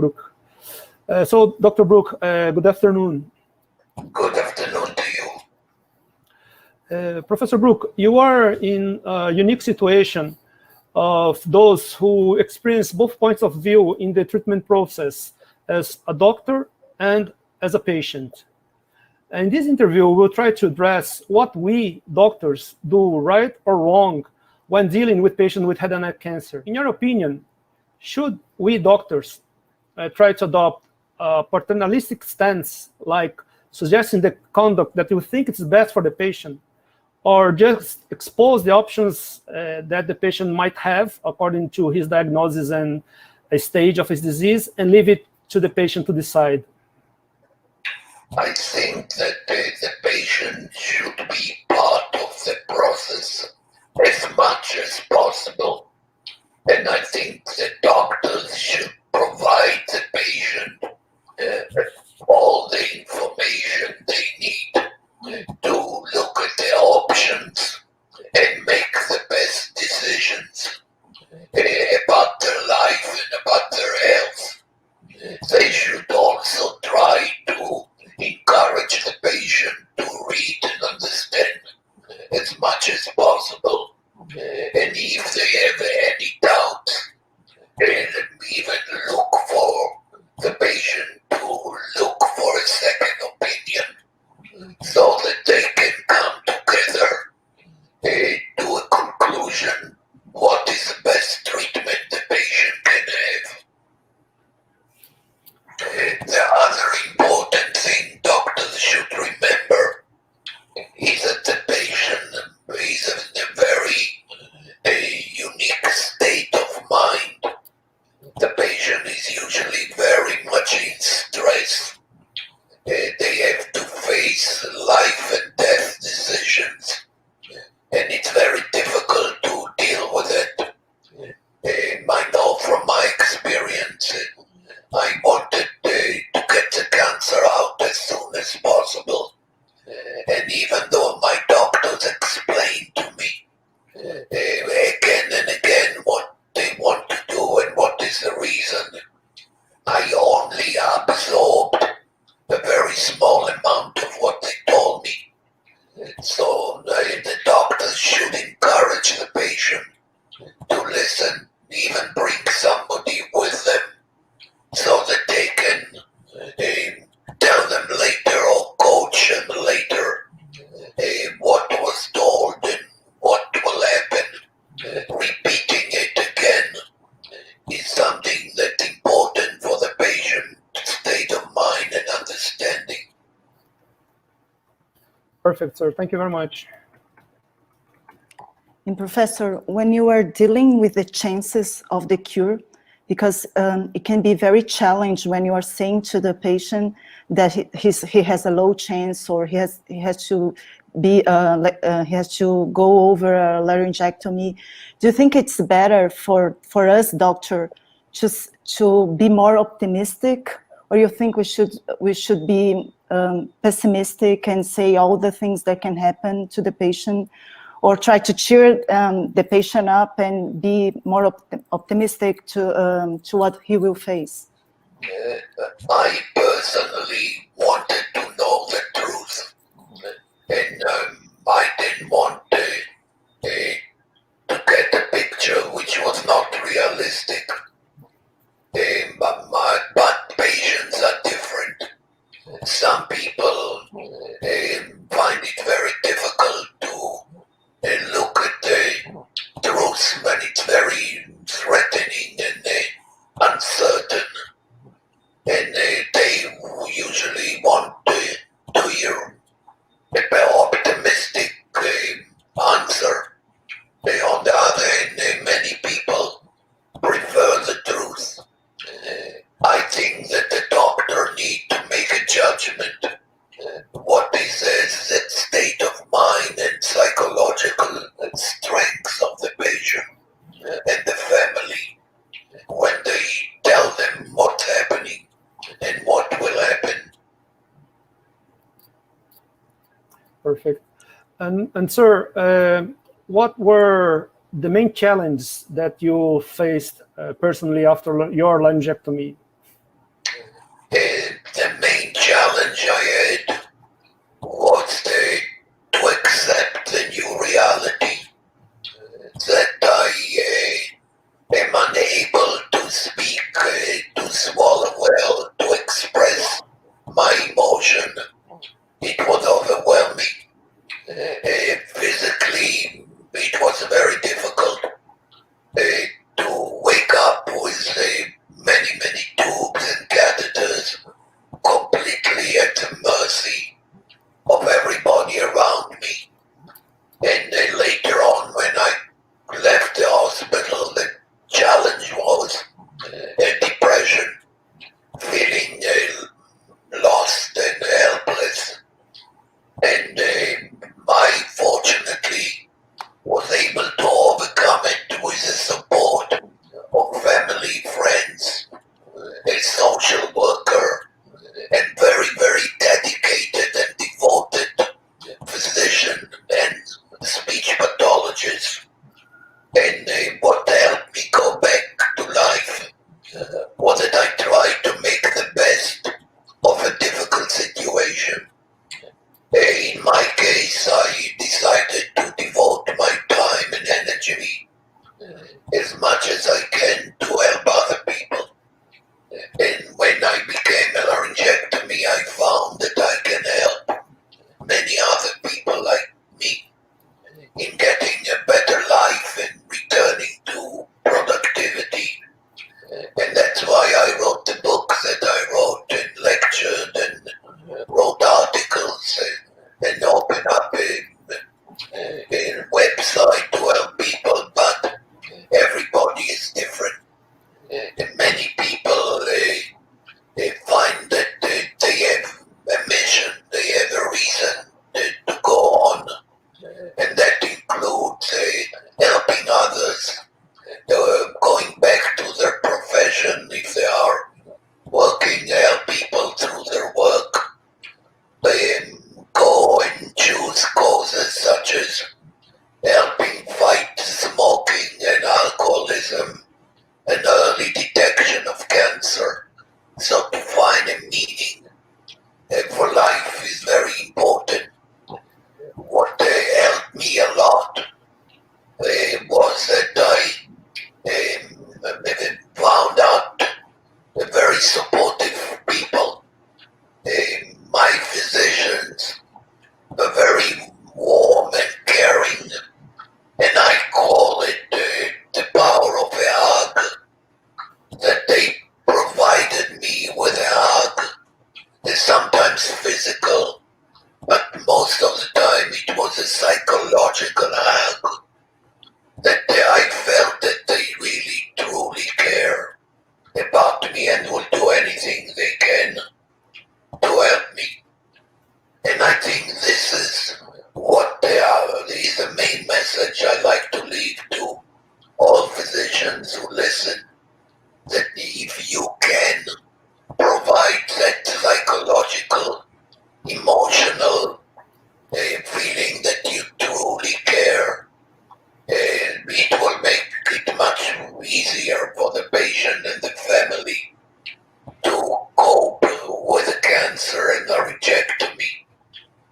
Brook. So, Dr. Brook, good afternoon. Good afternoon to you. Professor Brook, you are in a unique situation of those who experience both points of view in the treatment process as a doctor and as a patient. In this interview, we'll try to address what we doctors do right or wrong when dealing with patients with head and neck cancer. In your opinion, should we doctors try to adopt a paternalistic stance, like suggesting the conduct that you think is best for the patient, or just expose the options that the patient might have according to his diagnosis and a stage of his disease, and leave it to the patient to decide? I think that the patient should be part of the process as much as possible. And I think the doctors should provide the patient all the information they need to look at the options and make the best decisions about their life and about their health. They should also try to encourage the patient to read and understand as much as possible. And if they have any doubts, even look for the patient to look for a second opinion so that they can come together to a conclusion what is the best treatment the patient can have. The other important thing doctors should remember is that the patient is in a very unique state of mind. The patient is usually very much in stress. They have to face life and death decisions, and it's very difficult to deal with it. I know from my experience, I wanted to get the cancer out as soon as possible. And even though my doctors explained to me again and again what they want to do and what is the reason, I only absorbed a very small amount of what they told me. So the doctors should encourage the patient to listen, even bring somebody with them so that they can tell them later or coach them later what was told and what will happen. Repeating it again is something that's important for the patient's state of mind and understanding. Perfect, sir. Thank you very much. And Professor, when you are dealing with the chances of the cure, because it can be very challenging when you are saying to the patient that he has a low chance, or he has to go over a laryngectomy. Do you think it's better for us, doctor, just to be more optimistic, or you think we should be pessimistic and say all the things that can happen to the patient, or try to cheer the patient up and be more optimistic to what he will face? I personally wanted to know the truth, and I didn't want to get a picture which was not realistic. But patients are different. Some people find it very difficult to look at the truth when it's very threatening and uncertain. And they usually want to hear an optimistic answer. On the other hand, many people prefer the truth. I think that the doctor needs to make a judgment. What is the state of mind and psychological strength of the patient and the family when they tell them what's happening and what will happen. Perfect. And sir, what were the main challenges that you faced personally after your laryngectomy? The main challenge I had was to accept the new reality that I am unable to speak, to swallow well, to express my emotion. It was overwhelming. Physically, it was very difficult to wake up with many tubes and catheters, completely at the mercy of everybody around me. And then later on, when I left the hospital, the challenge was depression, feeling lost and helpless. And I fortunately was able to overcome it with the support of family, friends, a social worker, and very dedicated and devoted physician and speech pathologist. And what helped me go back to life was that I tried to make the best of a difficult situation. In my case, I decided to devote my time and energy as much as I can to help other people. And when I became a laryngectomee, I found that I can help many other people like me in getting a better life and returning to productivity. And that's why I wrote the books that I wrote and lectured and wrote articles and opened up a website to help people. But everybody is different. Many people they find that they have a mission, they have a reason to go on, and that includes helping others, going back to their profession if they are working, help people through their work. They go and choose causes such as helping fight smoking and alcoholism and early detection of cancer. So to find a meaning for life is very important. What helped me a lot was that I found out very supportive people. My physicians were very warm and caring, and I call it the power of a hug, that they provided me with a hug. Sometimes physical, but most of the time it was a psychological hug, that I felt that they really truly care about me and will do anything they can to help me. And I think this is what is the main message I like to leave to all physicians who listen, that if you can provide that psychological, emotional feeling that you truly care, it will make it much easier for the patient and the family to cope with the cancer and the laryngectomy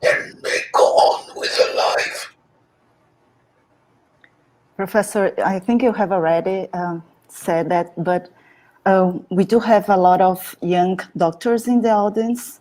and go on with their life. Professor, I think you have already said that, but we do have a lot of young doctors in the audience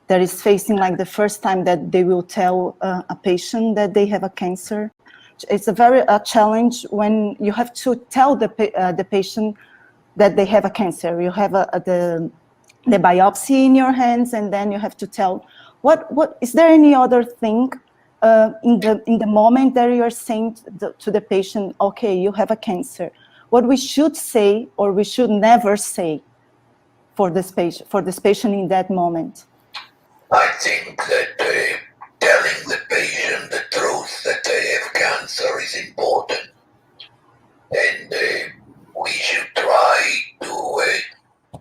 that is facing like the first time that they will tell a patient that they have a cancer. It's a challenge when you have to tell the patient that they have a cancer. You have the biopsy in your hands, and then you have to tell. What is there any other thing in the moment that you are saying to the patient, okay, you have a cancer? What we should say or we should never say for this patient in that moment? I think that telling the patient the truth that they have cancer is important, and we should try to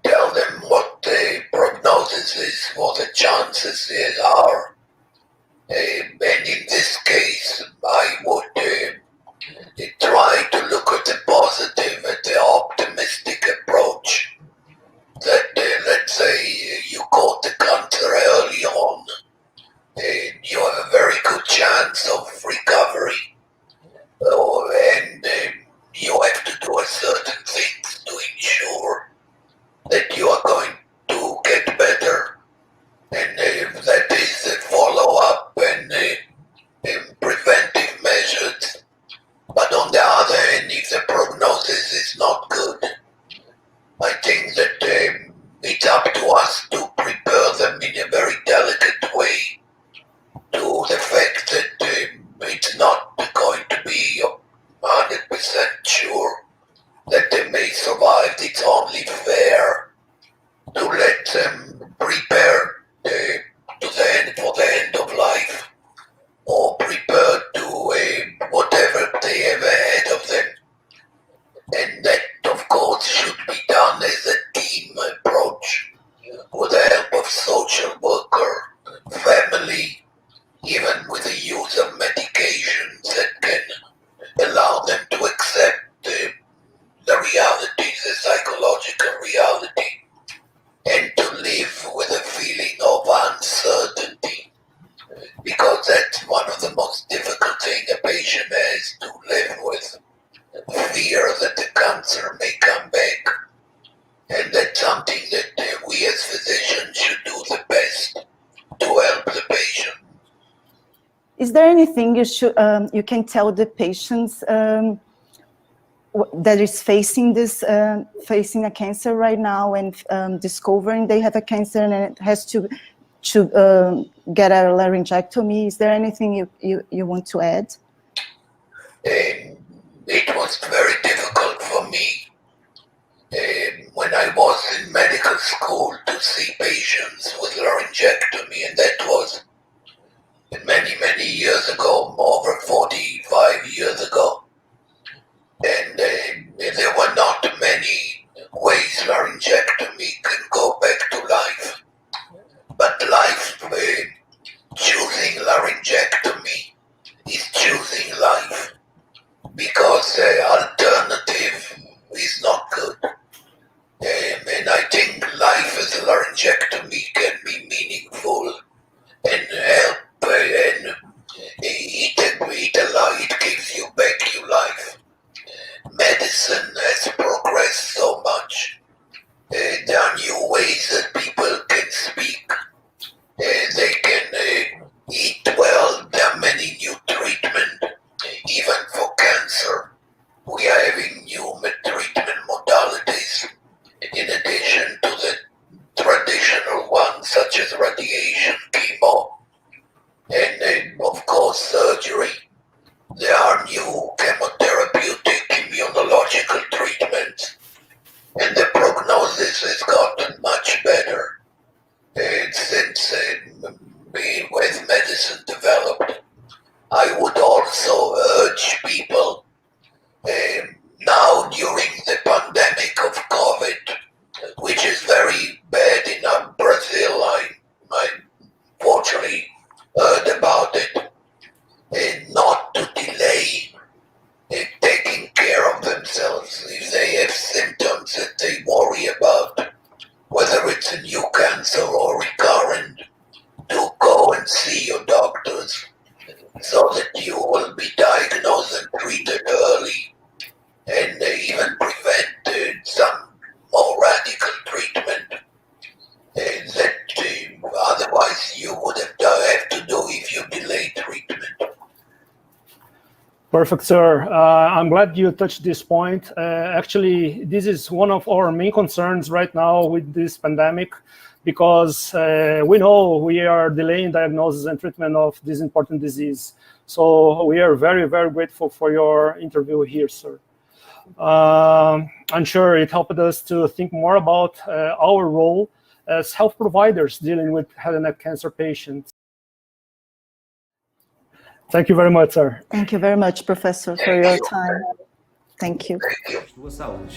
tell them what the prognosis is, what the chances are. And in this case, I would try to look at the positive, at the optimistic approach, that let's say up to us to prepare them in a very delicate way to the fact that it's not going to be 100% sure that they may survive. It's only fair to let them prepare for the end of life, or prepare to whatever they have ahead of them. And that, of course, should be done as a team approach with the help of social worker, family, even with the use of medications that can allow them to accept the reality, the psychological reality, and to live with a feeling of uncertainty, because that's one of the most difficult things a patient has to live with. Fear that the cancer may come back, and that's something that we as physicians should do the best to help the patient. Is there anything you can tell the patients that is facing a cancer right now and discovering they have a cancer and it has to get a laryngectomy? Is there anything you want to add? It was very difficult for me when I was in medical school to see patients with laryngectomy, and that was many years ago, over 45 years ago. And there were not many ways laryngectomy can go back to life. But life, choosing laryngectomy is choosing life, because the alternative is not good. And I think life as a laryngectomy can be meaningful and help, and it gives you back your life. Medicine has progressed so much. There are new ways that people can speak. They can eat well. There are many new treatments, even for cancer. We are having new treatment modalities in addition to the traditional ones, such as radiation, chemo, and of course surgery. There are new chemotherapeutic immunological treatments, and the prognosis has gotten much better since with medicine developed. I would also urge people now during the pandemic of COVID, which is very bad in Brazil. I fortunately heard about it, not to delay taking care of themselves. If they have symptoms that they worry about, whether it's a new cancer or recurrent, to go and see your doctors so that you will be diagnosed and treated early, and even prevent some more radical treatment that otherwise you would have to do if you delay treatment. Perfect, sir. I'm glad you touched this point. Actually, this is one of our main concerns right now with this pandemic, because we know we are delaying diagnosis and treatment of this important disease. So we are very, very grateful for your interview here, sir. I'm sure it helped us to think more about our role as health providers dealing with head and neck cancer patients. Thank you very much, sir. Thank you very much, Professor, for your time. Thank you. Thank you. Sua saúde.